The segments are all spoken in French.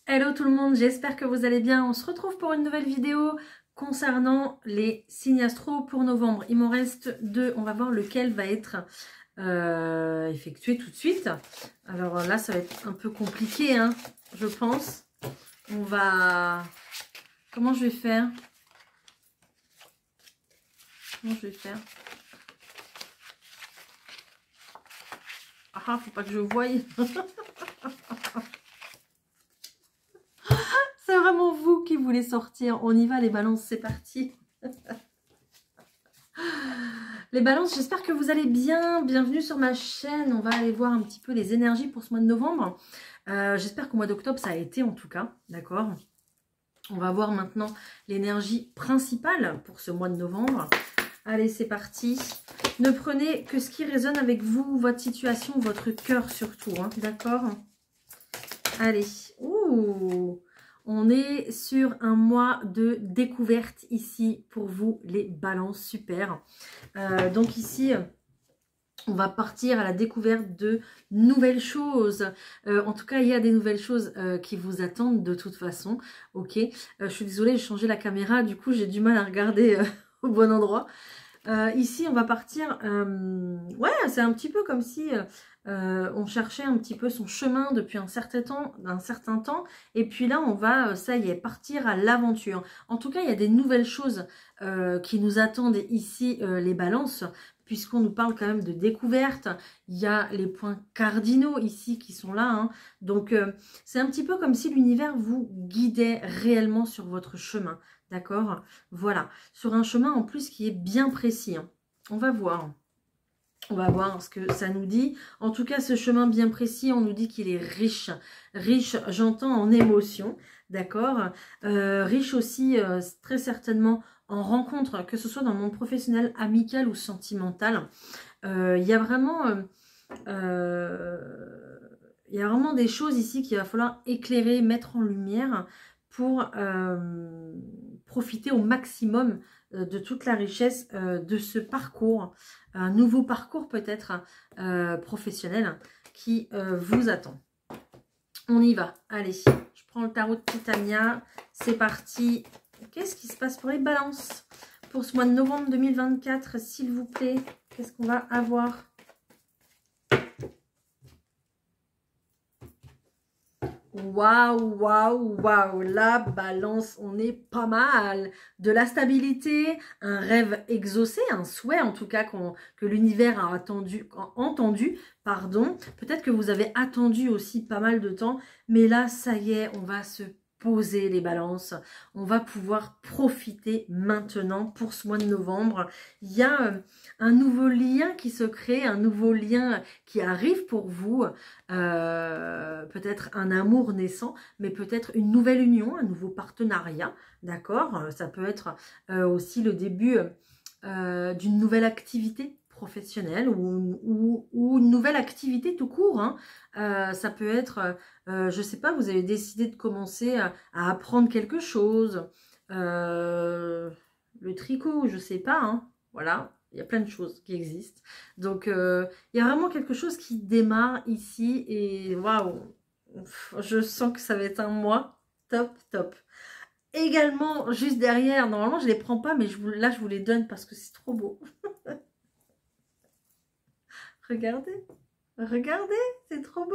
Hello tout le monde, j'espère que vous allez bien. On se retrouve pour une nouvelle vidéo concernant les signes astro pour novembre. Il m'en reste deux, on va voir lequel va être effectué tout de suite. Alors là, ça va être un peu compliqué, hein, je pense. On va... Comment je vais faire? Comment je vais faire? Ah, faut pas que je voie. C'est vraiment vous qui voulez sortir. On y va les balances, c'est parti. Les balances, j'espère que vous allez bien. Bienvenue sur ma chaîne. On va aller voir un petit peu les énergies pour ce mois de novembre. J'espère qu'au mois d'octobre, ça a été en tout cas. D'accord? On va voir maintenant l'énergie principale pour ce mois de novembre. Allez, c'est parti. Ne prenez que ce qui résonne avec vous, votre situation, votre cœur surtout. Hein, d'accord? Allez. Ouh! On est sur un mois de découverte ici pour vous, les balances. Super. Donc ici, on va partir à la découverte de nouvelles choses. En tout cas, il y a des nouvelles choses qui vous attendent de toute façon. Ok. Je suis désolée, j'ai changé la caméra. Du coup, j'ai du mal à regarder au bon endroit. Ici, on va partir... ouais, c'est un petit peu comme si... on cherchait un petit peu son chemin depuis un certain temps, et puis là on va, ça y est, partir à l'aventure. En tout cas, il y a des nouvelles choses qui nous attendent ici, les balances, puisqu'on nous parle quand même de découverte. Il y a les points cardinaux ici qui sont là, hein. Donc c'est un petit peu comme si l'univers vous guidait réellement sur votre chemin, d'accord? Voilà, sur un chemin en plus qui est bien précis, hein. On va voir. On va voir ce que ça nous dit. En tout cas, ce chemin bien précis, on nous dit qu'il est riche. Riche, j'entends en émotion, d'accord? Riche aussi, très certainement, en rencontres, que ce soit dans le monde professionnel, amical ou sentimental. Il y a vraiment... il y a vraiment des choses ici qu'il va falloir éclairer, mettre en lumière pour profiter au maximum de toute la richesse de ce parcours, un nouveau parcours peut-être professionnel qui vous attend. On y va, allez, je prends le tarot de Titania, c'est parti. Qu'est-ce qui se passe pour les balances pour ce mois de novembre 2024, s'il vous plaît? Qu'est-ce qu'on va avoir? Waouh, waouh, waouh, la balance, on est pas mal. De la stabilité, un rêve exaucé, un souhait en tout cas que l'univers a entendu, pardon. Peut-être que vous avez attendu aussi pas mal de temps, mais là, ça y est, on va se poser les balances. On va pouvoir profiter maintenant pour ce mois de novembre. Il y a un nouveau lien qui se crée, un nouveau lien qui arrive pour vous. Peut-être un amour naissant, mais peut-être une nouvelle union, un nouveau partenariat, d'accord? Ça peut être aussi le début d'une nouvelle activité professionnelle ou une nouvelle activité tout court, hein. Ça peut être, je sais pas, vous avez décidé de commencer à apprendre quelque chose, le tricot, je sais pas, hein, voilà. Il y a plein de choses qui existent. Donc, il y a vraiment quelque chose qui démarre ici. Et waouh, je sens que ça va être un mois top, top. Également, juste derrière, normalement, je ne les prends pas, mais là, je vous les donne parce que c'est trop beau. Regardez, regardez, c'est trop beau.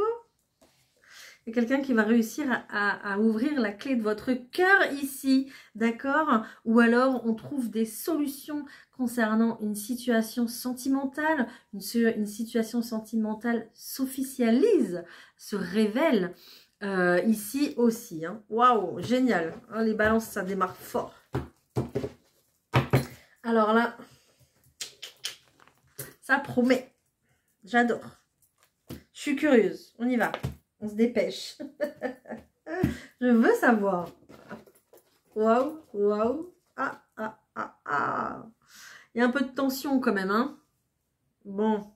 Il y a quelqu'un qui va réussir à ouvrir la clé de votre cœur ici, d'accord? Ou alors, on trouve des solutions concernant une situation sentimentale. Une situation sentimentale s'officialise, se révèle ici aussi, hein. Waouh, génial, hein, les balances, ça démarre fort. Alors là, ça promet. J'adore. Je suis curieuse, on y va. On se dépêche. Je veux savoir. Waouh, waouh. Ah, ah, ah, ah. Il y a un peu de tension quand même, hein. Bon.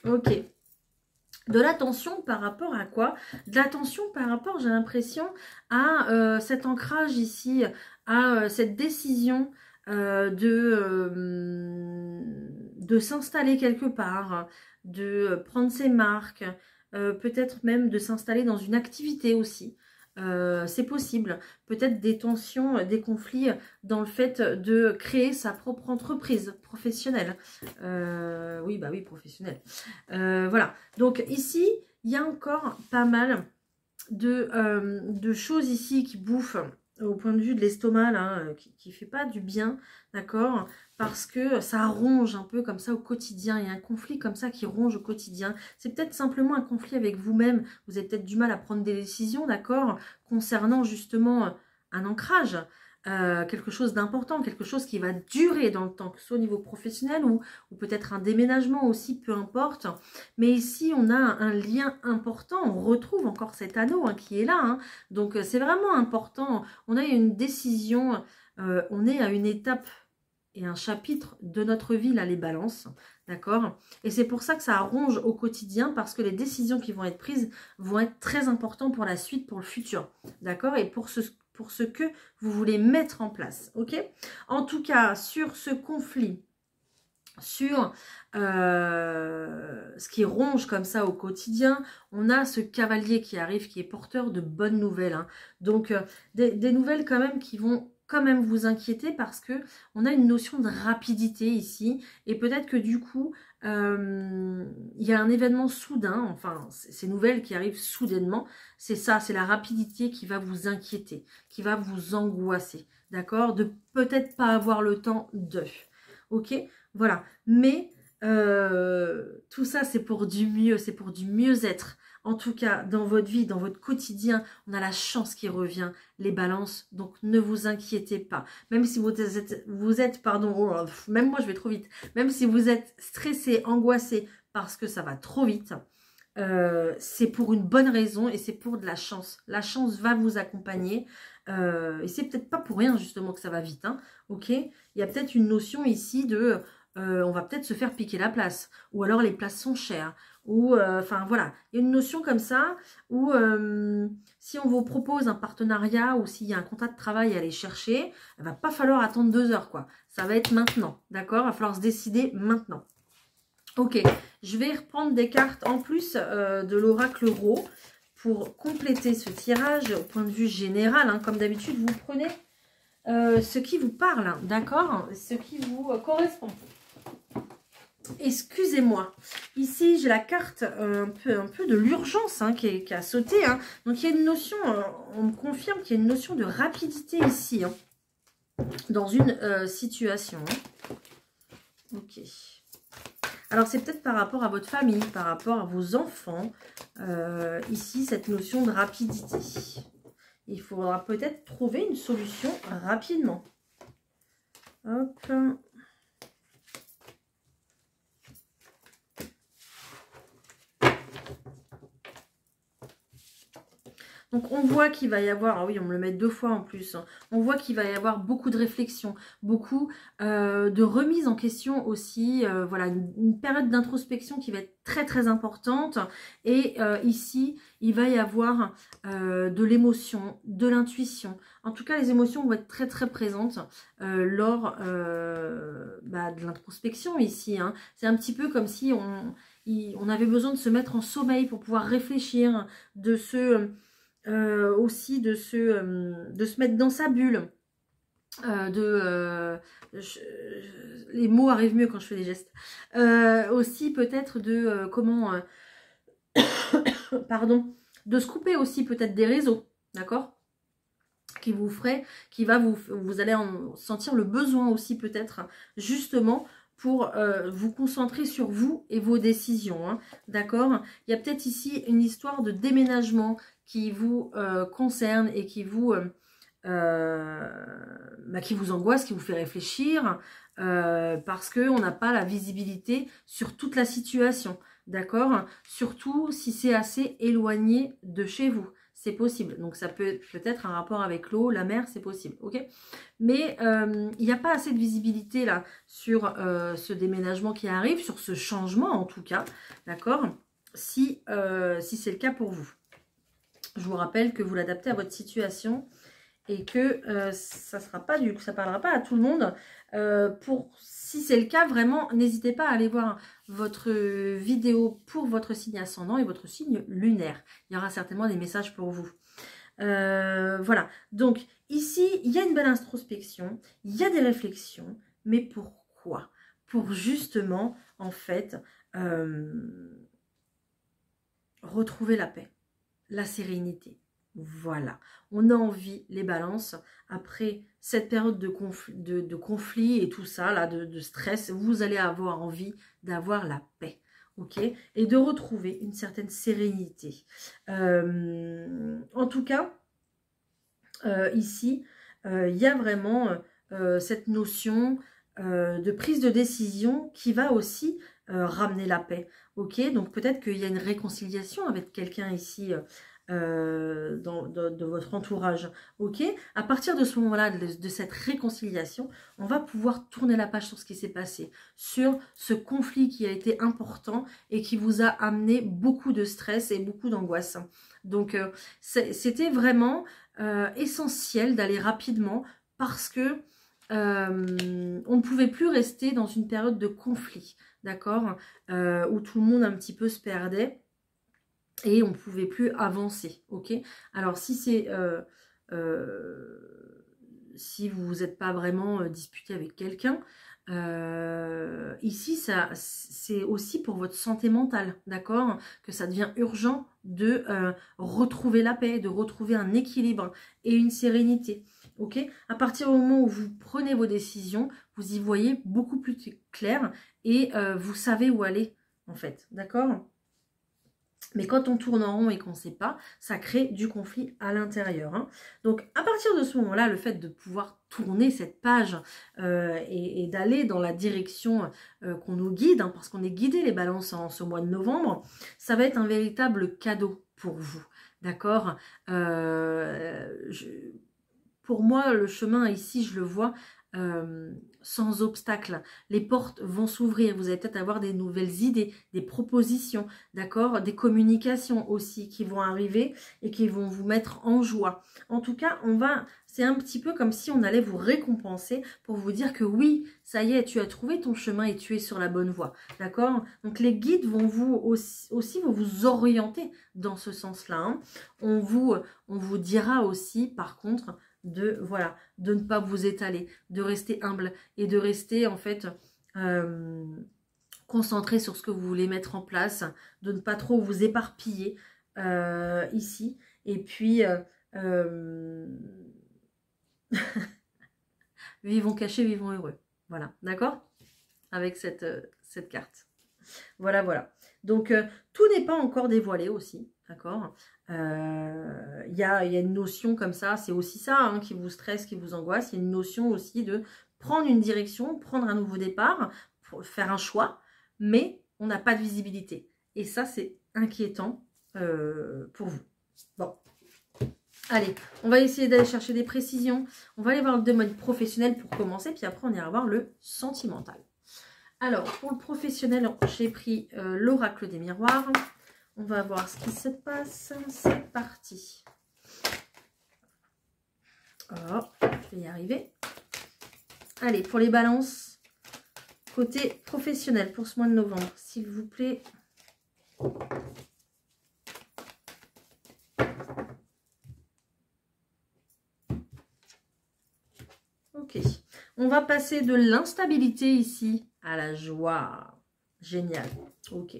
Ok. De la tension par rapport à quoi? De la tension par rapport, j'ai l'impression, à cet ancrage ici, à cette décision de s'installer quelque part, de prendre ses marques, peut-être même de s'installer dans une activité aussi. C'est possible. Peut-être des tensions, des conflits dans le fait de créer sa propre entreprise professionnelle. Oui, bah oui, professionnelle. Voilà. Donc ici, il y a encore pas mal de choses ici qui bouffent au point de vue de l'estomac, là, qui fait pas du bien, d'accord? Parce que ça ronge un peu comme ça au quotidien. Il y a un conflit comme ça qui ronge au quotidien. C'est peut-être simplement un conflit avec vous-même. Vous avez peut-être du mal à prendre des décisions, d'accord? Concernant justement un ancrage, quelque chose d'important, quelque chose qui va durer dans le temps, que ce soit au niveau professionnel ou peut-être un déménagement aussi, peu importe. Mais ici, on a un lien important, on retrouve encore cet anneau qui est là. Donc, c'est vraiment important. On a une décision, on est à une étape et un chapitre de notre vie, là, les balances, d'accord? Et c'est pour ça que ça ronge au quotidien, parce que les décisions qui vont être prises vont être très importantes pour la suite, pour le futur, d'accord? Et pour ce que vous voulez mettre en place, ok? En tout cas, sur ce conflit, sur ce qui ronge comme ça au quotidien, on a ce cavalier qui arrive, qui est porteur de bonnes nouvelles. Donc, des nouvelles quand même qui vont quand même vous inquiéter, parce que on a une notion de rapidité ici, et peut-être que du coup, il y a un événement soudain, enfin, ces nouvelles qui arrivent soudainement, c'est ça, c'est la rapidité qui va vous inquiéter, qui va vous angoisser, d'accord? De peut-être pas avoir le temps de, ok? Voilà, mais tout ça, c'est pour du mieux, c'est pour du mieux-être. En tout cas, dans votre vie, dans votre quotidien, on a la chance qui revient, les balances, donc ne vous inquiétez pas. Même si vous êtes pardon, oh, même moi je vais trop vite, même si vous êtes stressé, angoissé, parce que ça va trop vite, c'est pour une bonne raison et c'est pour de la chance. La chance va vous accompagner, et c'est peut-être pas pour rien justement que ça va vite, ok? Il y a peut-être une notion ici de... on va peut-être se faire piquer la place, ou alors les places sont chères, ou enfin voilà, il y a une notion comme ça où si on vous propose un partenariat ou s'il y a un contrat de travail à aller chercher, il va pas falloir attendre 2 heures, quoi. Ça va être maintenant, d'accord? Il va falloir se décider maintenant. Ok, je vais reprendre des cartes en plus de l'oracle Ro pour compléter ce tirage au point de vue général. Comme d'habitude, vous prenez ce qui vous parle, d'accord? Ce qui vous correspond. Excusez-moi, ici j'ai la carte un peu de l'urgence qui a sauté. Donc il y a une notion, on me confirme qu'il y a une notion de rapidité ici, dans une situation. Ok. Alors c'est peut-être par rapport à votre famille, par rapport à vos enfants, ici cette notion de rapidité. Il faudra peut-être trouver une solution rapidement. Hop. Donc on voit qu'il va y avoir, ah oui on me le met 2 fois en plus, on voit qu'il va y avoir beaucoup de réflexion, beaucoup de remise en question aussi, voilà, une période d'introspection qui va être très très importante. Et ici il va y avoir de l'émotion, de l'intuition. En tout cas les émotions vont être très très présentes lors de l'introspection ici. C'est un petit peu comme si on avait besoin de se mettre en sommeil pour pouvoir réfléchir, de se... aussi de se mettre dans sa bulle, les mots arrivent mieux quand je fais des gestes, aussi peut-être de comment pardon, de se couper aussi peut-être des réseaux, d'accord, qui vous ferait, vous allez en sentir le besoin aussi peut-être justement pour vous concentrer sur vous et vos décisions, d'accord. Il y a peut-être ici une histoire de déménagement qui vous concerne et qui vous angoisse, qui vous fait réfléchir, parce qu'on n'a pas la visibilité sur toute la situation, d'accord. Surtout si c'est assez éloigné de chez vous, c'est possible. Donc ça peut être un rapport avec l'eau, la mer, c'est possible, ok. Mais il n'y a pas assez de visibilité là sur ce déménagement qui arrive, sur ce changement en tout cas, d'accord, si c'est le cas pour vous. Je vous rappelle que vous l'adaptez à votre situation et que ça parlera pas à tout le monde. Si c'est le cas, vraiment, n'hésitez pas à aller voir votre vidéo pour votre signe ascendant et votre signe lunaire. Il y aura certainement des messages pour vous. Voilà, donc ici, il y a une belle introspection, il y a des réflexions, mais pourquoi? Pour justement, en fait, retrouver la paix, la sérénité. Voilà, on a envie, les balances, après cette période de conflit et tout ça, là, de stress, vous allez avoir envie d'avoir la paix, ok? Et de retrouver une certaine sérénité. En tout cas, ici, il y a vraiment cette notion de prise de décision qui va aussi ramener la paix, ok? Donc peut-être qu'il y a une réconciliation avec quelqu'un ici, de votre entourage, ok? À partir de ce moment-là, de cette réconciliation, on va pouvoir tourner la page sur ce qui s'est passé, sur ce conflit qui a été important et qui vous a amené beaucoup de stress et beaucoup d'angoisse. Donc c'était vraiment essentiel d'aller rapidement parce que on ne pouvait plus rester dans une période de conflit, d'accord, où tout le monde un petit peu se perdait. Et on ne pouvait plus avancer, ok? Alors, si c'est... si vous n'êtes pas vraiment disputé avec quelqu'un, ici, c'est aussi pour votre santé mentale, d'accord? Que ça devient urgent de retrouver la paix, de retrouver un équilibre et une sérénité, ok? À partir du moment où vous prenez vos décisions, vous y voyez beaucoup plus clair et vous savez où aller, en fait, d'accord? Mais quand on tourne en rond et qu'on ne sait pas, ça crée du conflit à l'intérieur. Hein. Donc, à partir de ce moment-là, le fait de pouvoir tourner cette page et d'aller dans la direction qu'on nous guide, hein, parce qu'on est guidé les balances en ce mois de novembre, ça va être un véritable cadeau pour vous. D'accord Pour moi, le chemin ici, je le vois sans obstacle. Les portes vont s'ouvrir. Vous allez peut-être avoir des nouvelles idées, des propositions, d'accord, des communications aussi qui vont arriver et qui vont vous mettre en joie. En tout cas, c'est un petit peu comme si on allait vous récompenser pour vous dire que oui, ça y est, tu as trouvé ton chemin et tu es sur la bonne voie, d'accord? Donc les guides vont aussi vont vous orienter dans ce sens-là. Hein. On vous dira aussi, par contre, de ne pas vous étaler, de rester humble et de rester en fait concentré sur ce que vous voulez mettre en place, de ne pas trop vous éparpiller ici. Et puis vivons cachés, vivons heureux. Voilà, d'accord? Avec cette carte. Voilà, voilà. Donc, tout n'est pas encore dévoilé aussi, d'accord? Il y a une notion comme ça, c'est aussi ça hein, qui vous stresse, qui vous angoisse. Il y a une notion aussi de prendre une direction, prendre un nouveau départ, pour faire un choix, mais on n'a pas de visibilité. Et ça, c'est inquiétant pour vous. Bon. Allez, on va essayer d'aller chercher des précisions. On va aller voir le domaine professionnel pour commencer, puis après, on ira voir le sentimental. Alors, pour le professionnel, j'ai pris l'oracle des miroirs. On va voir ce qui se passe. C'est parti. Oh, je vais y arriver. Allez, pour les balances, côté professionnel pour ce mois de novembre, s'il vous plaît. Ok. On va passer de l'instabilité ici à la joie. Génial. Ok.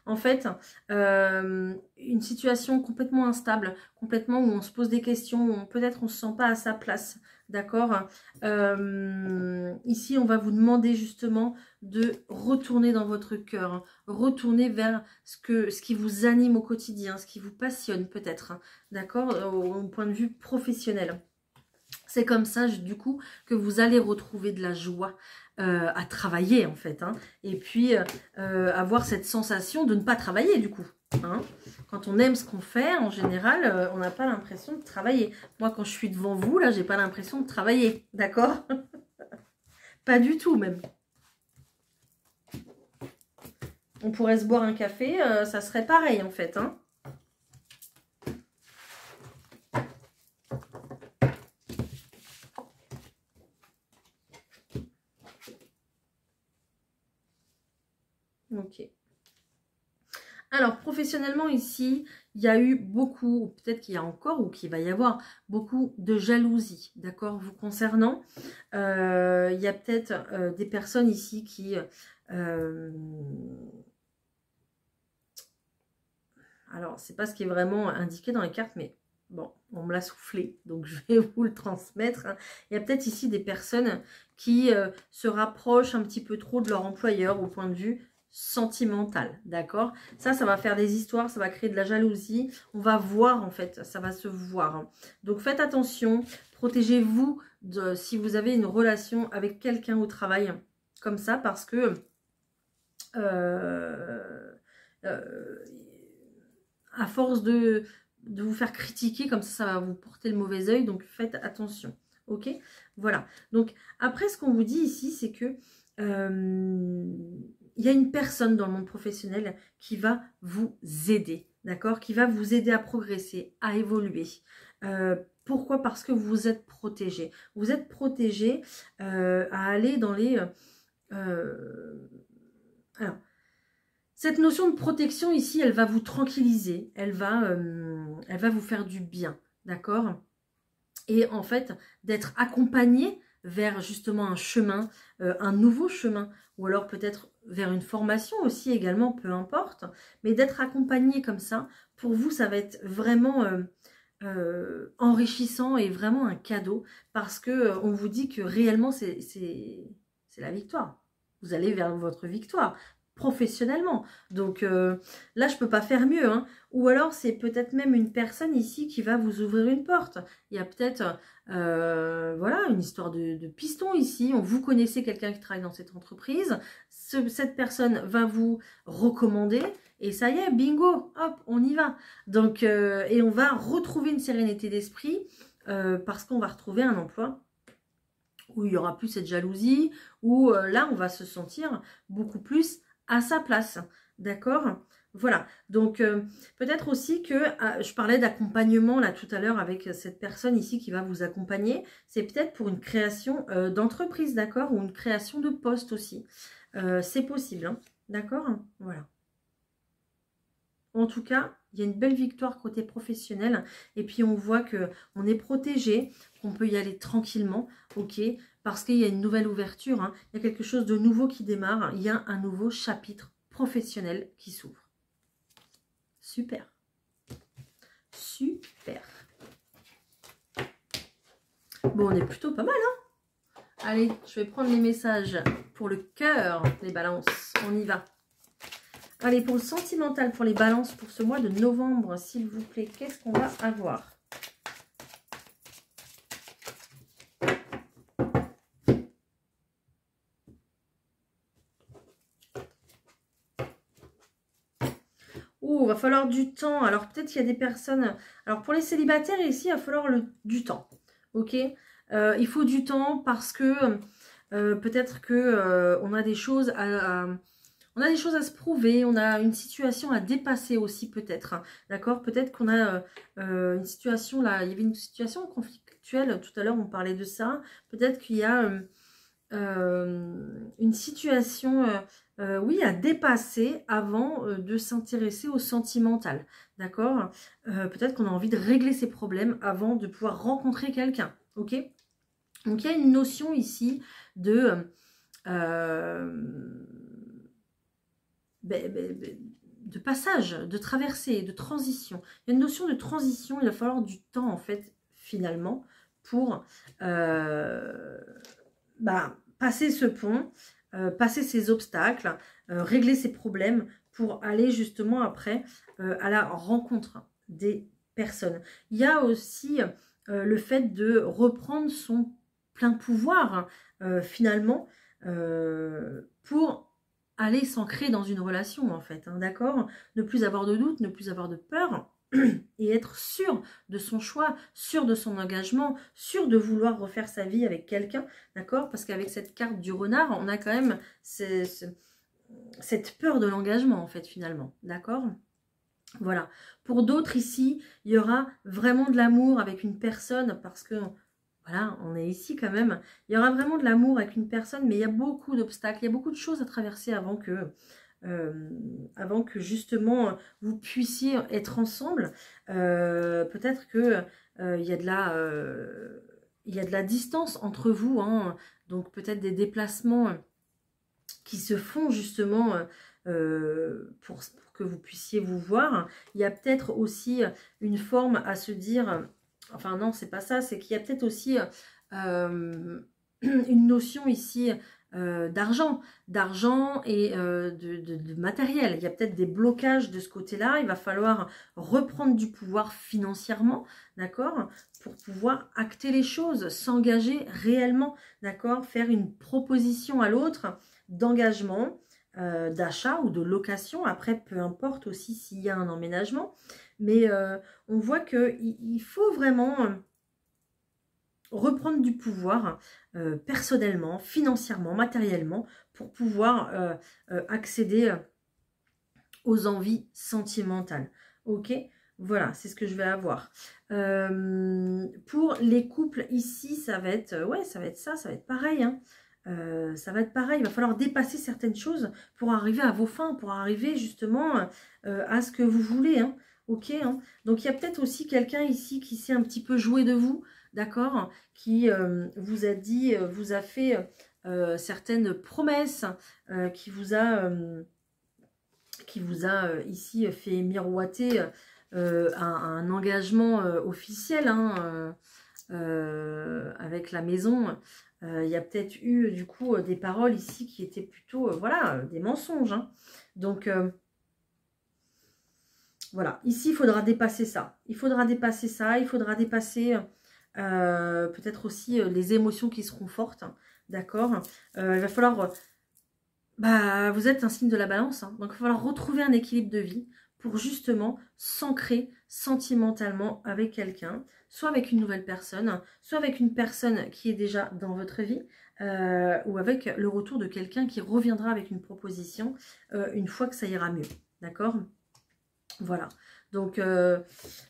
En fait, une situation complètement instable, complètement où on se pose des questions, où peut-être on ne se sent pas à sa place, d'accord ici, on va vous demander justement de retourner dans votre cœur, hein, retourner vers ce qui vous anime au quotidien, ce qui vous passionne peut-être, hein, d'accord au point de vue professionnel. C'est comme ça, du coup, que vous allez retrouver de la joie à travailler, en fait. Hein, et puis, avoir cette sensation de ne pas travailler, du coup. Hein. Quand on aime ce qu'on fait, en général, on n'a pas l'impression de travailler. Moi, quand je suis devant vous, là, j'ai pas l'impression de travailler. D'accord? Pas du tout, même. On pourrait se boire un café, ça serait pareil, en fait. Hein. Alors, professionnellement, ici, il y a eu beaucoup, ou peut-être qu'il y a encore, ou qu'il va y avoir beaucoup de jalousie, d'accord, vous concernant. Il y a peut-être des personnes ici qui... alors, c'est pas ce qui est vraiment indiqué dans les cartes, mais bon, on me l'a soufflé, donc je vais vous le transmettre. Il y a peut-être ici des personnes qui se rapprochent un petit peu trop de leur employeur au point de vue sentimental, d'accord? Ça va faire des histoires, ça va créer de la jalousie. On va voir, en fait, ça va se voir. Donc, faites attention, protégez-vous si vous avez une relation avec quelqu'un au travail, comme ça, parce que... à force de vous faire critiquer, comme ça va vous porter le mauvais œil, donc faites attention, ok? Voilà, donc après ce qu'on vous dit ici, c'est que il y a une personne dans le monde professionnel qui va vous aider, d'accord? Qui va vous aider à progresser, à évoluer. Pourquoi? Parce que vous êtes protégé. Vous êtes protégé à aller dans les... alors, cette notion de protection ici, elle va vous tranquilliser, elle va vous faire du bien, d'accord? Et en fait, d'être accompagné vers justement un chemin, un nouveau chemin, ou alors peut-être vers une formation aussi également, peu importe, mais d'être accompagné comme ça, pour vous, ça va être vraiment enrichissant et vraiment un cadeau, parce que on vous dit que réellement, c'est la victoire. Vous allez vers votre victoire professionnellement. Donc là, je peux pas faire mieux. Hein. Ou alors, c'est peut-être même une personne ici qui va vous ouvrir une porte. Il y a peut-être voilà, une histoire de piston ici. Vous connaissez quelqu'un qui travaille dans cette entreprise. Cette personne va vous recommander. Et ça y est, bingo, hop, on y va. Donc, et on va retrouver une sérénité d'esprit parce qu'on va retrouver un emploi où il n'y aura plus cette jalousie, où là, on va se sentir beaucoup plus à sa place, d'accord? Voilà, donc peut-être aussi que, je parlais d'accompagnement là tout à l'heure avec cette personne ici qui va vous accompagner, c'est peut-être pour une création d'entreprise, d'accord? Ou une création de poste aussi, c'est possible, hein, d'accord? Voilà. En tout cas, il y a une belle victoire côté professionnel. Et puis, on voit qu'on est protégé, qu'on peut y aller tranquillement, ok? Parce qu'il y a une nouvelle ouverture, hein. Il y a quelque chose de nouveau qui démarre. Il y a un nouveau chapitre professionnel qui s'ouvre. Super. Super. Bon, on est plutôt pas mal, hein? Allez, je vais prendre les messages pour le cœur, les balances. On y va. Allez, pour le sentimental, pour les balances, pour ce mois de novembre, s'il vous plaît, qu'est-ce qu'on va avoir? Oh, va falloir du temps. Alors, peut-être qu'il y a des personnes... Alors, pour les célibataires, ici, il va falloir du temps. Ok, il faut du temps parce que peut-être que on a des choses on a des choses à se prouver, on a une situation à dépasser aussi peut-être, hein, d'accord? Peut-être qu'on a une situation là, il y avait une situation conflictuelle, tout à l'heure on parlait de ça, peut-être qu'il y a une situation, oui, à dépasser avant de s'intéresser au sentimental, d'accord? Peut-être qu'on a envie de régler ses problèmes avant de pouvoir rencontrer quelqu'un, ok? Donc il y a une notion ici de... de passage, de traversée, de transition. Il y a une notion de transition, il va falloir du temps en fait, finalement, pour passer ce pont, passer ces obstacles, régler ces problèmes pour aller justement après à la rencontre des personnes. Il y a aussi le fait de reprendre son plein pouvoir finalement pour aller s'ancrer dans une relation en fait, hein, d'accord? Ne plus avoir de doute, ne plus avoir de peur et être sûr de son choix, sûr de son engagement, sûr de vouloir refaire sa vie avec quelqu'un, d'accord? Parce qu'avec cette carte du renard, on a quand même cette peur de l'engagement en fait finalement, d'accord? Voilà. Pour d'autres ici, il y aura vraiment de l'amour avec une personne parce que voilà, on est ici quand même. Il y aura vraiment de l'amour avec une personne, mais il y a beaucoup d'obstacles, il y a beaucoup de choses à traverser avant que avant que justement vous puissiez être ensemble. Peut-être que il y a de la distance entre vous, hein, donc peut-être des déplacements qui se font justement pour que vous puissiez vous voir. Il y a peut-être aussi une forme à se dire, enfin non, c'est pas ça, c'est qu'il y a peut-être aussi une notion ici d'argent et de matériel. Il y a peut-être des blocages de ce côté-là. Il va falloir reprendre du pouvoir financièrement, d'accord, pour pouvoir acter les choses, s'engager réellement, d'accord, faire une proposition à l'autre d'engagement, d'achat ou de location. Après, peu importe aussi s'il y a un emménagement. Mais on voit qu'il faut vraiment reprendre du pouvoir personnellement, financièrement, matériellement, pour pouvoir accéder aux envies sentimentales. Ok, voilà, c'est ce que je vais avoir. Pour les couples ici, ça va être, ouais, ça va être pareil, hein. Ça va être pareil, il va falloir dépasser certaines choses pour arriver à vos fins, pour arriver justement à ce que vous voulez, hein. Ok, hein. Donc il y a peut-être aussi quelqu'un ici qui s'est un petit peu joué de vous, d'accord, qui vous a dit, vous a fait certaines promesses, qui vous a ici fait miroiter un engagement officiel, hein, avec la maison. Il y a peut-être eu du coup des paroles ici qui étaient plutôt voilà, des mensonges, hein. Donc voilà, ici il faudra dépasser ça. Il faudra dépasser ça, il faudra dépasser peut-être aussi les émotions qui seront fortes, hein, d'accord. Il va falloir vous êtes un signe de la balance, hein, donc il va falloir retrouver un équilibre de vie pour justement s'ancrer sentimentalement avec quelqu'un, soit avec une nouvelle personne, soit avec une personne qui est déjà dans votre vie, ou avec le retour de quelqu'un qui reviendra avec une proposition une fois que ça ira mieux, d'accord? Voilà, donc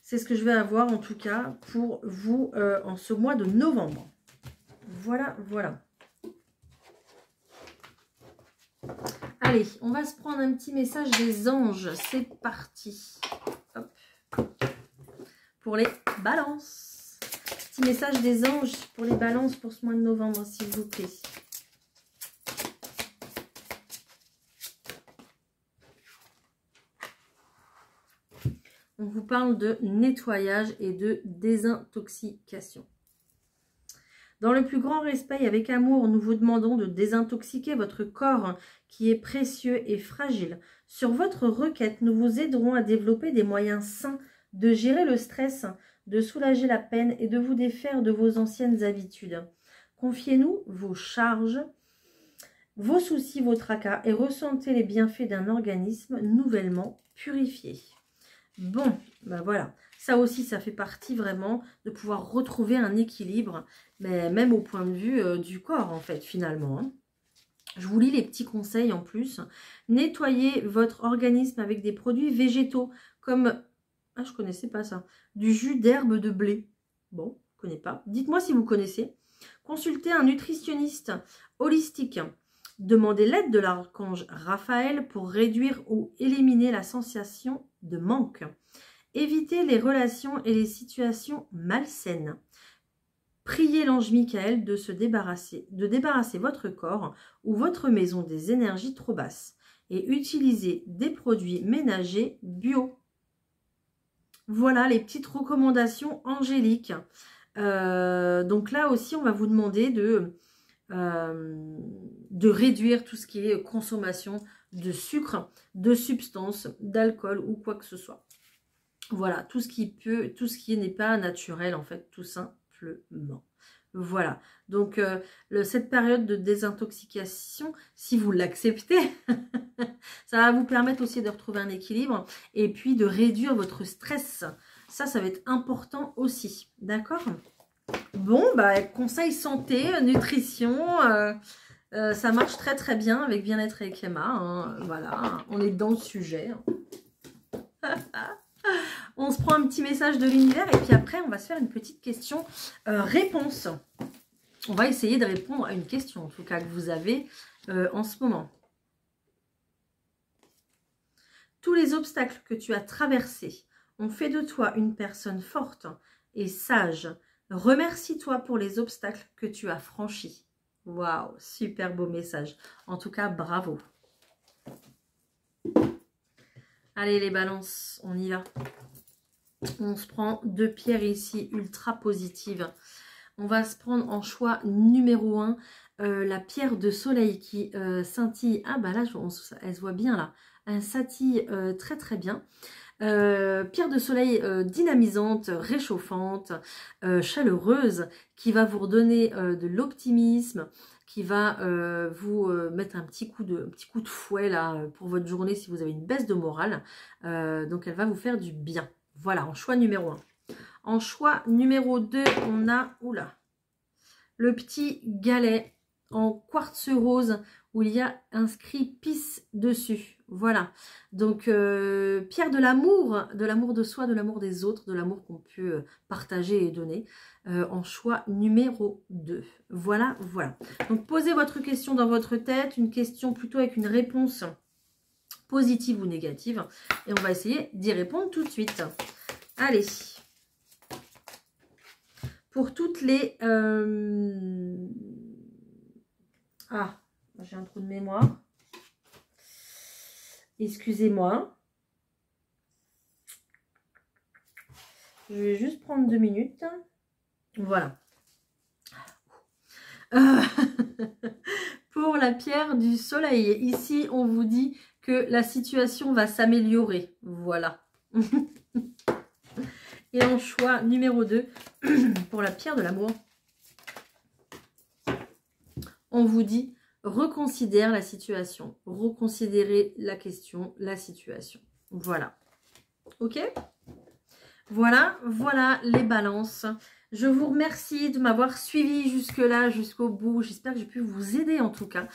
c'est ce que je vais avoir en tout cas pour vous en ce mois de novembre. Voilà, voilà. Allez, on va se prendre un petit message des anges. C'est parti. Hop. Pour les balances. Petit message des anges pour les balances pour ce mois de novembre, s'il vous plaît. On vous parle de nettoyage et de désintoxication. Dans le plus grand respect et avec amour, nous vous demandons de désintoxiquer votre corps qui est précieux et fragile. Sur votre requête, nous vous aiderons à développer des moyens sains de gérer le stress, de soulager la peine et de vous défaire de vos anciennes habitudes. Confiez-nous vos charges, vos soucis, vos tracas et ressentez les bienfaits d'un organisme nouvellement purifié. Bon, ben voilà. Ça aussi, ça fait partie vraiment de pouvoir retrouver un équilibre, mais même au point de vue du corps, en fait, finalement, hein. Je vous lis les petits conseils en plus. Nettoyez votre organisme avec des produits végétaux, comme, ah, je connaissais pas ça, du jus d'herbe de blé. Bon, je connais pas. Dites-moi si vous connaissez. Consultez un nutritionniste holistique. Demandez l'aide de l'archange Raphaël pour réduire ou éliminer la sensation de manque. Évitez les relations et les situations malsaines. Priez l'ange Michael de débarrasser votre corps ou votre maison des énergies trop basses et utilisez des produits ménagers bio. Voilà les petites recommandations angéliques. Donc là aussi, on va vous demander de réduire tout ce qui est consommation de sucre, de substances, d'alcool ou quoi que ce soit. Voilà, tout ce qui n'est pas naturel en fait, tout simplement. Voilà, donc cette période de désintoxication, si vous l'acceptez, ça va vous permettre aussi de retrouver un équilibre et puis de réduire votre stress. Ça va être important aussi, d'accord? Bon, conseil santé, nutrition, ça marche très très bien avec Bien-être avec Emma, hein, voilà, on est dans le sujet. On se prend un petit message de l'univers et puis après on va se faire une petite question réponse. On va essayer de répondre à une question en tout cas que vous avez en ce moment. Tous les obstacles que tu as traversés ont fait de toi une personne forte et sage. Remercie-toi pour les obstacles que tu as franchis. Waouh, super beau message. En tout cas, bravo. Allez les balances, on y va. On se prend 2 pierres ici, ultra positives. On va se prendre en choix numéro 1, la pierre de soleil qui scintille. Ah bah là, elle se voit bien là. Elle scintille très très bien. Pierre de soleil dynamisante, réchauffante, chaleureuse, qui va vous redonner de l'optimisme, qui va vous mettre un petit coup de fouet là pour votre journée si vous avez une baisse de morale. Donc elle va vous faire du bien. Voilà, en choix numéro 1. En choix numéro 2, on a le petit galet en quartz rose où il y a inscrit Peace dessus. Voilà, donc pierre de l'amour de soi, de l'amour des autres, de l'amour qu'on peut partager et donner, en choix numéro 2. Voilà, voilà. Donc posez votre question dans votre tête, une question plutôt avec une réponse positive ou négative, et on va essayer d'y répondre tout de suite. Allez, pour toutes les... Ah, j'ai un trou de mémoire. Excusez-moi. Je vais juste prendre 2 minutes. Voilà. Pour la pierre du soleil, ici, on vous dit que la situation va s'améliorer. Voilà. Et en choix numéro 2, pour la pierre de l'amour, on vous dit reconsidère la situation, reconsidérer la question, la situation. Voilà. Ok? Voilà, voilà les balances. Je vous remercie de m'avoir suivi jusque-là, jusqu'au bout. J'espère que j'ai pu vous aider en tout cas.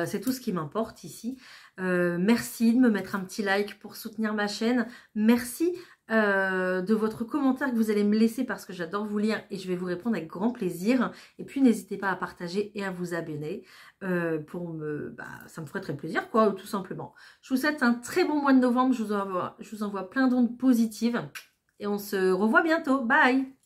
C'est tout ce qui m'importe ici. Merci de me mettre un petit like pour soutenir ma chaîne. Merci de votre commentaire que vous allez me laisser parce que j'adore vous lire et je vais vous répondre avec grand plaisir. Et puis n'hésitez pas à partager et à vous abonner. Ça me ferait très plaisir quoi, tout simplement. Je vous souhaite un très bon mois de novembre. Je vous envoie plein d'ondes positives. Et on se revoit bientôt. Bye!